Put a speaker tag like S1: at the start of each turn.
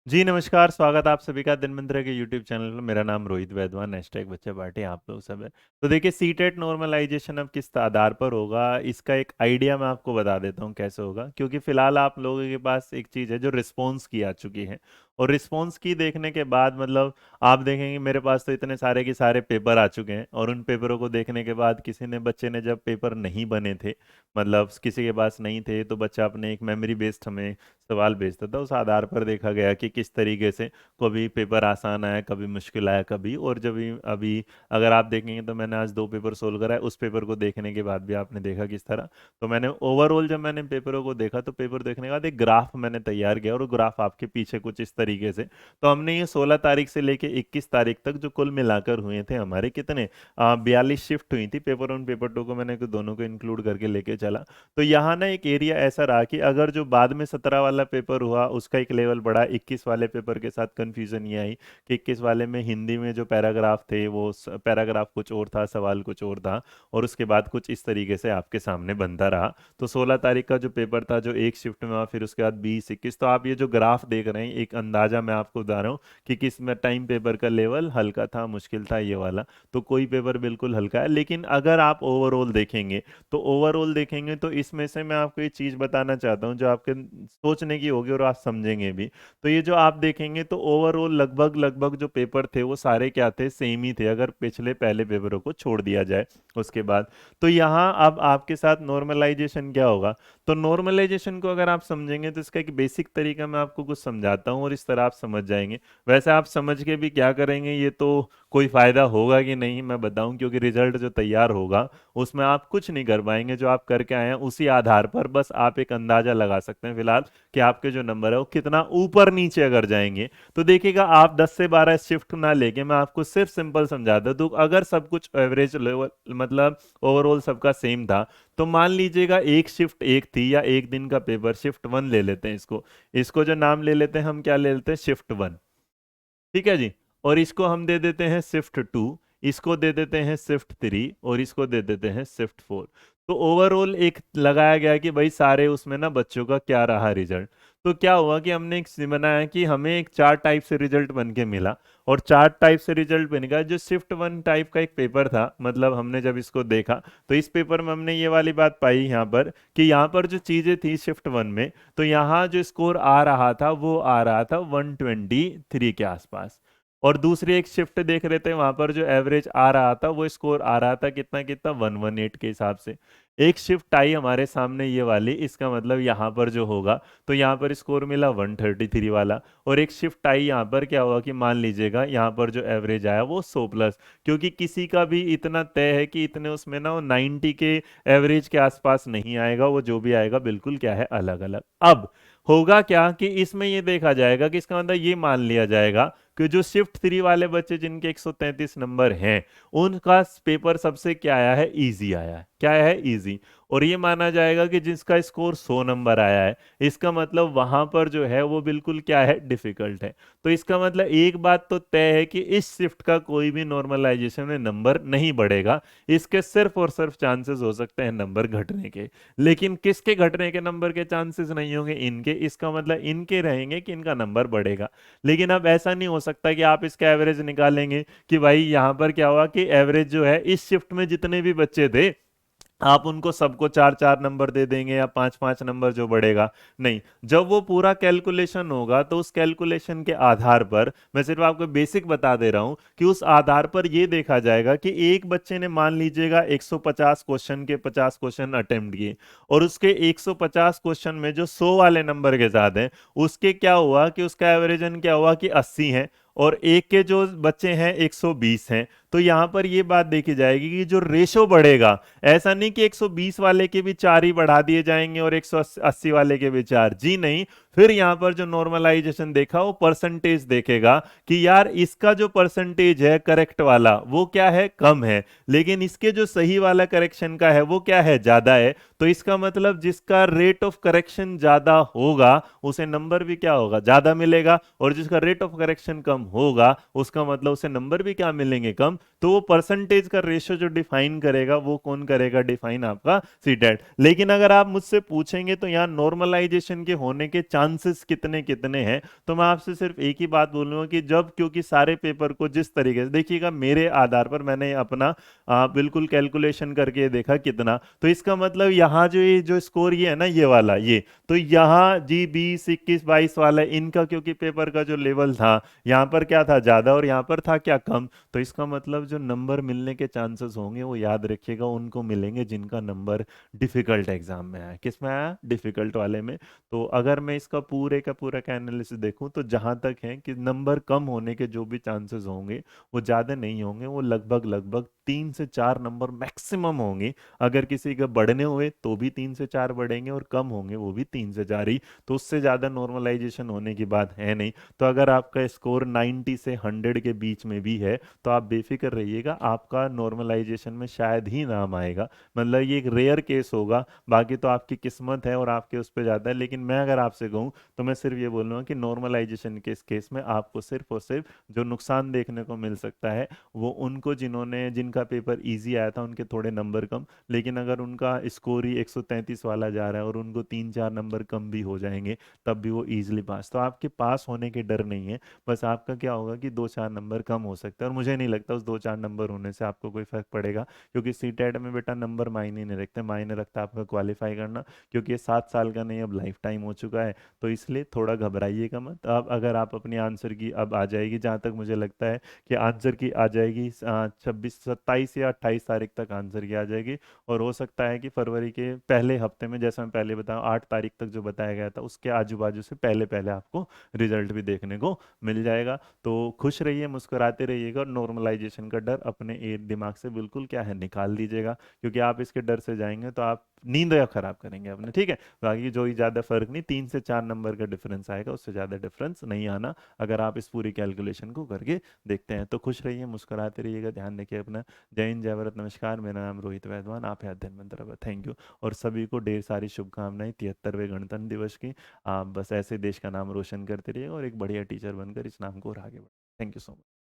S1: जी नमस्कार, स्वागत आप सभी का दिन मंत्र के यूट्यूब चैनल में। मेरा नाम रोहित वैदवान, हैशटैग बच्चे पार्टी आप लोग सब है। तो देखिए सीटेट नॉर्मलाइजेशन अब किस आधार पर होगा, इसका एक आइडिया मैं आपको बता देता हूँ कैसे होगा। क्योंकि फिलहाल आप लोगों के पास एक चीज़ है जो रिस्पॉन्स की आ चुकी है, और रिस्पॉन्स की देखने के बाद मतलब आप देखेंगे मेरे पास तो इतने सारे के सारे पेपर आ चुके हैं, और उन पेपरों को देखने के बाद किसी ने बच्चे ने जब पेपर नहीं बने थे, मतलब किसी के पास नहीं थे, तो बच्चा अपने एक मेमोरी बेस्ड हमें सवाल भेजता था। उस आधार पर देखा गया कि किस तरीके से कभी पेपर आसान आया, कभी मुश्किल आया, कभी। और जब अभी अगर आप देखेंगे तो मैंने आज 2 पेपर सोल्व करा है, उस पेपर को देखने के बाद भी आपने देखा किस तरह। तो मैंने ओवरऑल जब मैंने पेपरों को देखा तो पेपर देखने के बाद एक ग्राफ मैंने तैयार किया, और ग्राफ आपके पीछे कुछ इस तरीके से। तो हमने ये 16 तारीख से लेके 21 तारीख तक जो कुल मिलाकर हुए थे हमारे कितने 42 शिफ्ट हुई थी। पेपर 1 पेपर 2 को मैंने दोनों को इंक्लूड करके लेके चला। तो यहाँ ना एक एरिया ऐसा रहा कि अगर जो बाद में 17 वाला पेपर हुआ उसका एक लेवल बढ़ा, 21 वाले पेपर के साथ कंफ्यूजन ये आई कि 21 वाले में हिंदी में जो पैराग्राफ थे वो पैराग्राफ कुछ और था, सवाल कुछ और था, और उसके बाद कुछ इस तरीके से आपके सामने बनता रहा। तो 16 तारीख का जो पेपर था जो एक शिफ्ट में हुआ, फिर उसके बाद 20 21, तो आप ये जो ग्राफ देख रहे हैं एक अंदाजा मैं आपको बता रहा हूँ कि किस में टाइम पेपर का लेवल हल्का था, मुश्किल था, ये वाला। तो कोई पेपर बिल्कुल हल्का है, लेकिन अगर आप ओवरऑल देखेंगे तो ओवरऑल देखेंगे तो इसमें से मैं आपको ये चीज बताना चाहता हूँ जो आपके सोचने की होगी और आप समझेंगे भी। तो ये जो आप देखेंगे तो ओवरऑल लगभग लगभग जो पेपर थे वो सारे क्या थे, सेम ही थे, अगर पिछले पहले पेपरों को छोड़ दिया जाए उसके बाद। तो यहाँ अब आपके साथ नॉर्मलाइजेशन क्या होगा। तो नॉर्मलाइजेशन को अगर आप समझेंगे तो इसका एक बेसिक तरीका मैं आपको कुछ समझाता हूँ, और इस तरह आप समझ जाएंगे। वैसे आप समझ के भी क्या करेंगे, ये तो कोई फायदा होगा कि नहीं मैं बताऊं, क्योंकि रिजल्ट जो तैयार होगा उसमें आप कुछ नहीं कर पाएंगे। जो आप करके आए हैं उसी आधार पर बस आप एक अंदाजा लगा सकते हैं फिलहाल कि आपके जो नंबर है वो कितना ऊपर नीचे अगर जाएंगे। तो देखिएगा आप 10 से 12 शिफ्ट ना लेके मैं आपको सिर्फ सिंपल समझा दूं, तो अगर सब कुछ एवरेज लेवल मतलब ओवरऑल सबका सेम था, तो मान लीजिएगा एक शिफ्ट एक थी या एक दिन का पेपर, शिफ्ट 1 ले लेते हैं इसको। इसको जो नाम ले लेते हैं हम, क्या ले लेते हैं, शिफ्ट 1। ठीक है जी। और इसको हम दे देते हैं शिफ्ट 2, इसको दे देते हैं शिफ्ट 3, और इसको दे देते हैं शिफ्ट 4। तो ओवरऑल एक लगाया गया कि भाई सारे उसमें ना बच्चों का क्या रहा रिजल्ट। तो क्या हुआ कि हमने एक बनाया कि हमें एक 4 टाइप से रिजल्ट बन के मिला, और 4 टाइप से रिजल्ट बन गया। जो शिफ्ट 1 टाइप का एक पेपर था, मतलब हमने जब इसको देखा तो इस पेपर में हमने ये वाली बात पाई यहाँ पर कि यहाँ पर जो चीजें थी शिफ्ट 1 में, तो यहाँ जो स्कोर आ रहा था वो आ रहा था 123 के आसपास। और दूसरी एक शिफ्ट देख रहे थे, वहां पर जो एवरेज आ रहा था वो स्कोर आ रहा था कितना कितना 118 के हिसाब से। एक शिफ्ट आई हमारे सामने ये वाली, इसका मतलब यहाँ पर जो होगा तो यहाँ पर स्कोर मिला 133 वाला। और एक शिफ्ट आई यहाँ पर, क्या हुआ कि मान लीजिएगा यहाँ पर जो एवरेज आया वो 100+, क्योंकि किसी का भी इतना तय है कि इतने उसमें ना वो 90 के एवरेज के आसपास नहीं आएगा, वो जो भी आएगा बिल्कुल क्या है, अलग अलग। अब होगा क्या कि इसमें ये देखा जाएगा कि इसका मतलब ये मान लिया जाएगा कि जो शिफ्ट 3 वाले बच्चे जिनके 133 नंबर हैं उनका पेपर सबसे क्या आया है, इजी आया है। क्या आया है, इजी। और ये माना जाएगा कि जिसका स्कोर 100 नंबर आया है, इसका मतलब वहां पर जो है वो बिल्कुल क्या है, डिफिकल्ट है। तो इसका मतलब एक बात तो तय है कि इस शिफ्ट का कोई भी नॉर्मलाइजेशन में नंबर नहीं बढ़ेगा। इसके सिर्फ और सिर्फ चांसेस हो सकते हैं नंबर घटने के। लेकिन किसके घटने के नंबर के चांसेस नहीं होंगे, इनके। इसका मतलब इनके रहेंगे कि इनका नंबर बढ़ेगा। लेकिन अब ऐसा नहीं हो सकता कि आप इसका एवरेज निकालेंगे कि भाई यहां पर क्या हुआ कि एवरेज जो है इस शिफ्ट में जितने भी बच्चे थे आप उनको सबको 4 4 नंबर दे देंगे या 5 5 नंबर जो बढ़ेगा। नहीं, जब वो पूरा कैलकुलेशन होगा तो उस कैलकुलेशन के आधार पर, मैं सिर्फ आपको बेसिक बता दे रहा हूं कि उस आधार पर ये देखा जाएगा कि एक बच्चे ने मान लीजिएगा 150 क्वेश्चन के 50 क्वेश्चन अटेम्प्ट किए, और उसके 150 क्वेश्चन में जो 100 वाले नंबर के साथ हैं उसके क्या हुआ कि उसका एवरेजन क्या हुआ कि 80 है, और एक के जो बच्चे हैं 120 हैं। तो यहां पर ये बात देखी जाएगी कि जो रेशो बढ़ेगा, ऐसा नहीं कि 120 वाले के भी 4 ही बढ़ा दिए जाएंगे और 180 वाले के भी 4, जी नहीं। फिर यहां पर जो नॉर्मलाइजेशन देखा वो परसेंटेज देखेगा कि यार इसका जो परसेंटेज है करेक्ट वाला वो क्या है, कम है, लेकिन इसके जो सही वाला करेक्शन का है वो क्या है, ज्यादा है। तो इसका मतलब जिसका रेट ऑफ करेक्शन ज्यादा होगा उसे नंबर भी क्या होगा, ज्यादा मिलेगा, और जिसका रेट ऑफ करेक्शन कम होगा उसका मतलब उसे नंबर भी क्या मिलेंगे, कम। तो वो परसेंटेज का रेशियो जो डिफाइन करेगा वो कौन करेगा डिफाइन? आपका सीटेट। लेकिन अगर आप मुझसे पूछेंगे तो यहाँ नॉर्मलाइजेशन के होने के चांसेस कितने कितने हैं, तो मैं आपसे सिर्फ एक ही बात बोलूंगा कि जब, क्योंकि सारे पेपर को जिस तरीके से देखिएगा, मेरे आधार पर मैंने अपना बिल्कुल कैलकुलेशन करके देखा कितना, तो इसका मतलब यहाँ जो ये जो स्कोर ये है ना, ये वाला ये, तो यहाँ जी 20 21 22 वाला इनका, क्योंकि पेपर का जो लेवल था यहाँ पर क्या था ज्यादा और यहाँ पर था क्या कम, तो इसका मतलब जो नंबर मिलने के चांसेस होंगे वो याद रखिएगा उनको मिलेंगे जिनका नंबर डिफिकल्ट एग्जाम में आया। किस में आया? डिफिकल्ट वाले में। तो अगर मैं इसका पूरे का पूरा का एनालिसिस देखूं तो जहां तक है कि नंबर कम होने के जो भी चांसेस होंगे वो ज़्यादा नहीं होंगे, वो लगभग लगभग 3 से 4 नंबर मैक्सिमम होंगे। अगर किसी के बढ़ने हुए तो भी 3 से 4 बढ़ेंगे और कम होंगे वो भी 3 से 4 ही, तो उससे ज़्यादा नॉर्मलाइजेशन होने की बात है नहीं। तो अगर आपका स्कोर 90 से 100 के बीच में भी है तो आप बेफिक्र रहिएगा, आपका नॉर्मलाइजेशन में शायद ही नाम आएगा। मतलब ये एक रेयर केस होगा, बाकी तो आपकी किस्मत है और आपके उस पर जाता है। लेकिन मैं अगर आपसे कहूँ तो मैं सिर्फ ये बोलूँगा कि नॉर्मलाइजेशन के इस केस में आपको सिर्फ और सिर्फ जो नुकसान देखने को मिल सकता है वो उनको जिन्होंने, जिनका पेपर इजी आया था उनके थोड़े नंबर कम, लेकिन अगर उनका स्कोर ही 133 वाला जा रहा है और उनको 3 4 नंबर कम भी हो जाएंगे तब भी वो इजीली पास, तो आपके पास होने के डर नहीं है। बस आपका क्या होगा कि 2 4 नंबर कम हो सकता है, और मुझे नहीं लगता उस 2 4 नंबर होने से आपको कोई फर्क पड़ेगा, क्योंकि सीटेट में बेटा नंबर मायने नहीं रखते, मायने रखता है आपका क्वालिफाई करना, क्योंकि ये 7 साल का नहीं अब लाइफ टाइम हो चुका है। तो इसलिए थोड़ा घबराइएगा मत। अब अगर आप अपनी आंसर की अब आ जाएगी, जहाँ तक मुझे लगता है कि आंसर की आ जाएगी 26 27 या 28 तारीख तक आंसर की आ जाएगी, और हो सकता है कि फरवरी के पहले हफ्ते में, जैसा मैं पहले बताऊँ 8 तारीख तक जो बताया गया था उसके आजू बाजू से पहले पहले आपको रिजल्ट भी देखने को मिल जाएगा। तो खुश रहिए, मुस्कुराते रहिएगा, और नॉर्मलाइजेशन का डर अपने दिमाग से बिल्कुल क्या है निकाल दीजिएगा, क्योंकि आप इसके डर से जाएंगे तो आप नींद या खराब करेंगे अपने, ठीक है। बाकी जो ही ज़्यादा फर्क नहीं, 3 से 4 नंबर का डिफरेंस आएगा, उससे ज़्यादा डिफरेंस नहीं आना अगर आप इस पूरी कैलकुलेशन को करके देखते हैं। तो खुश रहिए, मुस्कुराते रहिएगा, ध्यान रखिए अपना। जय हिंद, जय भारत, नमस्कार। मेरा नाम रोहित वैद्वान, आप हैं अध्ययन मंत्र। Thank you. और सभी को ढेर सारी शुभकामनाएं 73वें गणतंत्र दिवस की। आप बस ऐसे देश का नाम रोशन करते रहिए और एक बढ़िया टीचर बनकर इस नाम को और आगे बढ़ाएं। Thank you so much.